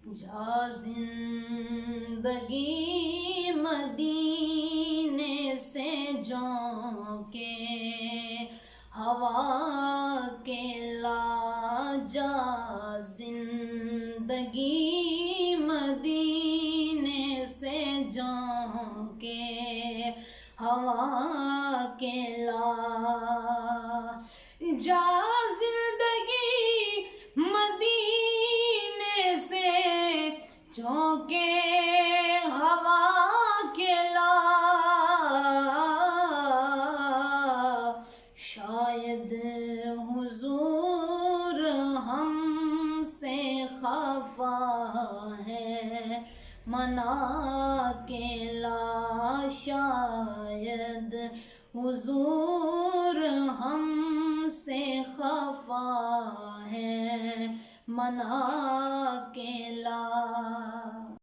جا زندگی مدینے سے جھونکے ہوا کے لا جا زندگی مدینے سے جھونکے ہوا کے لا جا زندگی مدینے سے جھونکے ہوا کے لا شاید حضور ہم سے خفا ہے منا کے لا شاید حضور ہم سے خفا ہے منا کے